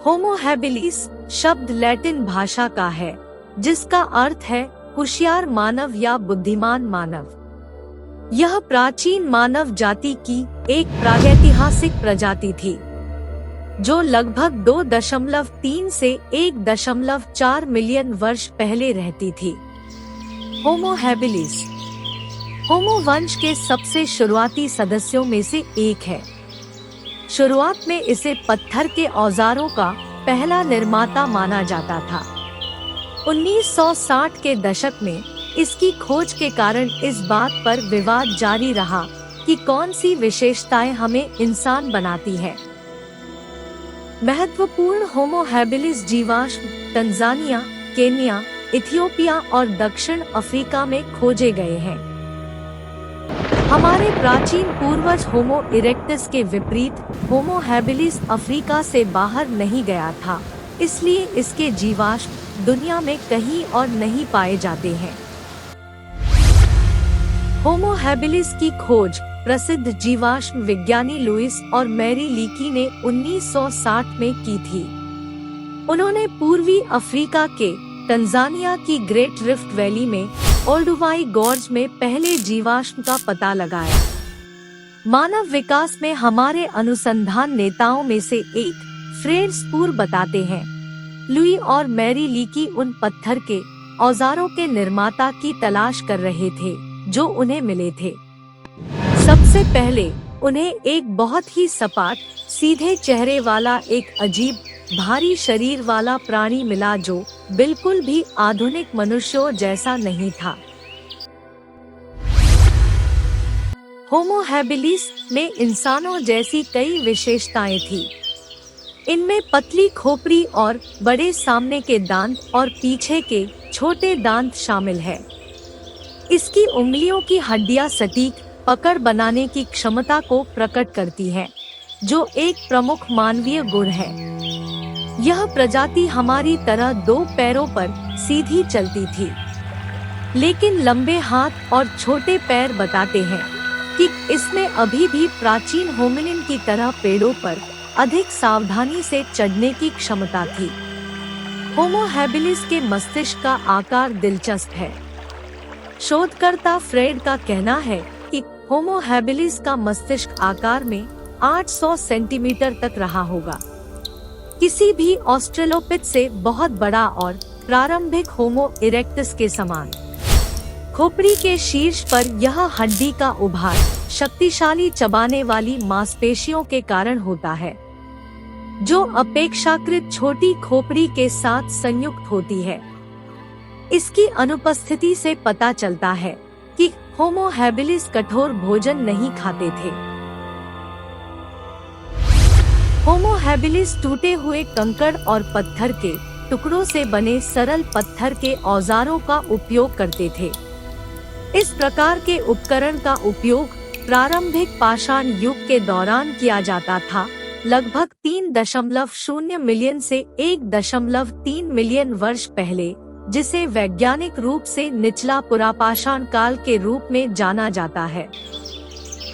Homo habilis शब्द Latin भाषा का है, जिसका अर्थ है होशियार मानव या बुद्धिमान मानव। यह प्राचीन मानव जाति की एक प्रागैतिहासिक प्रजाति थी, जो लगभग 2.3 से 1.4 मिलियन वर्ष पहले रहती थी। होमो हैबिलिस होमो वंश के सबसे शुरुआती सदस्यों में से एक है। शुरुआत में इसे पत्थर के औजारों का पहला निर्माता माना जाता था। 1960 के दशक में इसकी खोज के कारण इस बात पर विवाद जारी रहा कि कौन सी विशेषताएं हमें इंसान बनाती है। महत्वपूर्ण होमो हैबिलिस जीवाश्म तंजानिया, केन्या, इथियोपिया और दक्षिण अफ्रीका में खोजे गए हैं। हमारे प्राचीन पूर्वज होमो इरेक्टस के विपरीत होमो हैबिलिस अफ्रीका से बाहर नहीं गया था, इसलिए इसके जीवाश्म दुनिया में कहीं और नहीं पाए जाते हैं। होमो हैबिलिस की खोज प्रसिद्ध जीवाश्म विज्ञानी लुइस और मैरी लीकी ने 1960 में की थी। उन्होंने पूर्वी अफ्रीका के तंजानिया की ग्रेट रिफ्ट वैली में ओल्डुवाई गॉर्ज में पहले जीवाश्म का पता लगाया। मानव विकास में हमारे अनुसंधान नेताओं में से एक फ्रेड स्पूर बताते हैं, लुई और मैरी लीकी उन पत्थर के औजारों के निर्माता की तलाश कर रहे थे जो उन्हें मिले थे। सबसे पहले उन्हें एक बहुत ही सपाट, सीधे चेहरे वाला एक अजीब भारी शरीर वाला प्राणी मिला जो बिल्कुल भी आधुनिक मनुष्यों जैसा नहीं था। होमो हैबिलिस में इंसानों जैसी कई विशेषताएं थी। इनमें पतली खोपड़ी और बड़े सामने के दांत और पीछे के छोटे दांत शामिल है। इसकी उंगलियों की हड्डियां सटीक पकड़ बनाने की क्षमता को प्रकट करती हैं, जो एक प्रमुख मानवीय गुण है। यह प्रजाति हमारी तरह 2 पैरों पर सीधी चलती थी, लेकिन लंबे हाथ और छोटे पैर बताते हैं कि इसमें अभी भी प्राचीन होमिनिन की तरह पेड़ों पर अधिक सावधानी से चढ़ने की क्षमता थी। होमो हैबिलिस के मस्तिष्क का आकार दिलचस्प है। शोधकर्ता फ्रेड का कहना है कि होमो हैबिलिस का मस्तिष्क आकार में 800 सेंटीमीटर तक रहा होगा, किसी भी ऑस्ट्रेलोपिथ से बहुत बड़ा और प्रारंभिक होमो इरेक्टस के समान। खोपड़ी के शीर्ष पर यह हड्डी का उभार शक्तिशाली चबाने वाली मांसपेशियों के कारण होता है, जो अपेक्षाकृत छोटी खोपड़ी के साथ संयुक्त होती है। इसकी अनुपस्थिति से पता चलता है कि होमो हैबिलिस कठोर भोजन नहीं खाते थे। होमो हैबिलिस टूटे हुए कंकड़ और पत्थर के टुकड़ों से बने सरल पत्थर के औजारों का उपयोग करते थे। इस प्रकार के उपकरण का उपयोग प्रारंभिक पाषाण युग के दौरान किया जाता था, लगभग 3.0 मिलियन से 1.3 मिलियन वर्ष पहले, जिसे वैज्ञानिक रूप से निचला पुरापाषाण काल के रूप में जाना जाता है।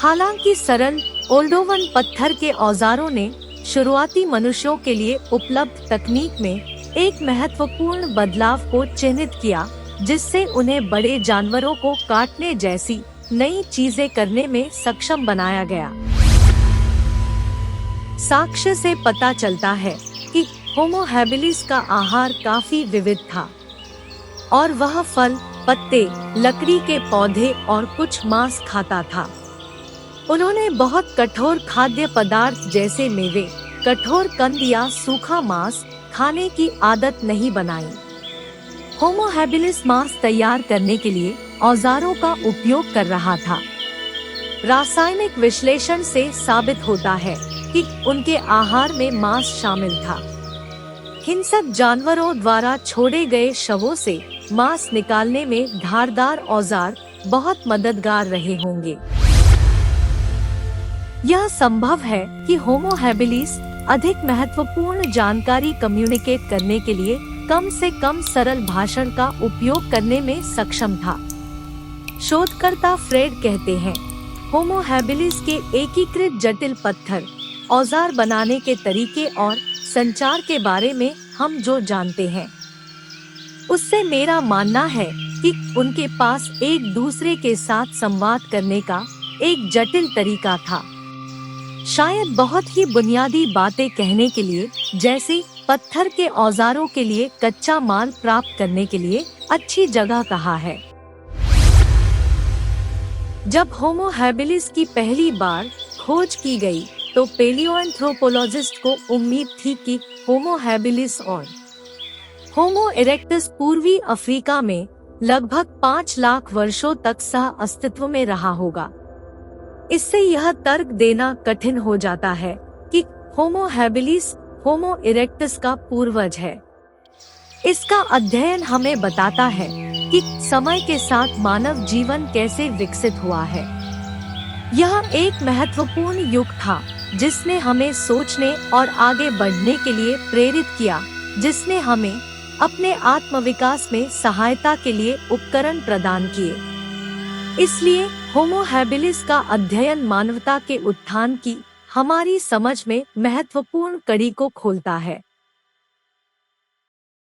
हालांकि सरल ओल्डोवन पत्थर के औजारों ने शुरुआती मनुष्यों के लिए उपलब्ध तकनीक में एक महत्वपूर्ण बदलाव को चिन्हित किया, जिससे उन्हें बड़े जानवरों को काटने जैसी नई चीजें करने में सक्षम बनाया गया। साक्ष्य से पता चलता है कि होमो हैबिलिस का आहार काफी विविध था और वह फल, पत्ते, लकड़ी के पौधे और कुछ मांस खाता था। उन्होंने बहुत कठोर खाद्य पदार्थ जैसे मेवे, कठोर कंद या सूखा मांस खाने की आदत नहीं बनाई। होमो हैबिलिस मांस तैयार करने के लिए औजारों का उपयोग कर रहा था। रासायनिक विश्लेषण से साबित होता है कि उनके आहार में मांस शामिल था। हिंसक जानवरों द्वारा छोड़े गए शवों से मांस निकालने में धारदार औजार बहुत मददगार रहे होंगे। यह संभव है कि होमो हैबिलिस अधिक महत्वपूर्ण जानकारी कम्युनिकेट करने के लिए कम से कम सरल भाषण का उपयोग करने में सक्षम था। शोधकर्ता फ्रेड कहते हैं, होमो हैबिलिस के एकीकृत जटिल पत्थर, औजार बनाने के तरीके और संचार के बारे में हम जो जानते हैं उससे मेरा मानना है कि उनके पास एक दूसरे के साथ संवाद करने का एक जटिल तरीका था। शायद बहुत ही बुनियादी बातें कहने के लिए, जैसे पत्थर के औजारों के लिए कच्चा माल प्राप्त करने के लिए अच्छी जगह कहा है। जब होमो हैबिलिस की पहली बार खोज की गई, तो पेलियोएंथ्रोपोलॉजिस्ट को उम्मीद थी कि होमो हैबिलिस और होमो इरेक्टस पूर्वी अफ्रीका में लगभग 5 लाख वर्षों तक सह अस्तित्व में रहा होगा। इससे यह तर्क देना कठिन हो जाता है कि होमो हैबिलिस होमो इरेक्टस का पूर्वज है। इसका अध्ययन हमें बताता है कि समय के साथ मानव जीवन कैसे विकसित हुआ है। यह एक महत्वपूर्ण युग था जिसने हमें सोचने और आगे बढ़ने के लिए प्रेरित किया, जिसने हमें अपने आत्मविकास में सहायता के लिए उपकरण प्रदान किए। इसलिए होमो हैबिलिस का अध्ययन मानवता के उत्थान की हमारी समझ में महत्वपूर्ण कड़ी को खोलता है।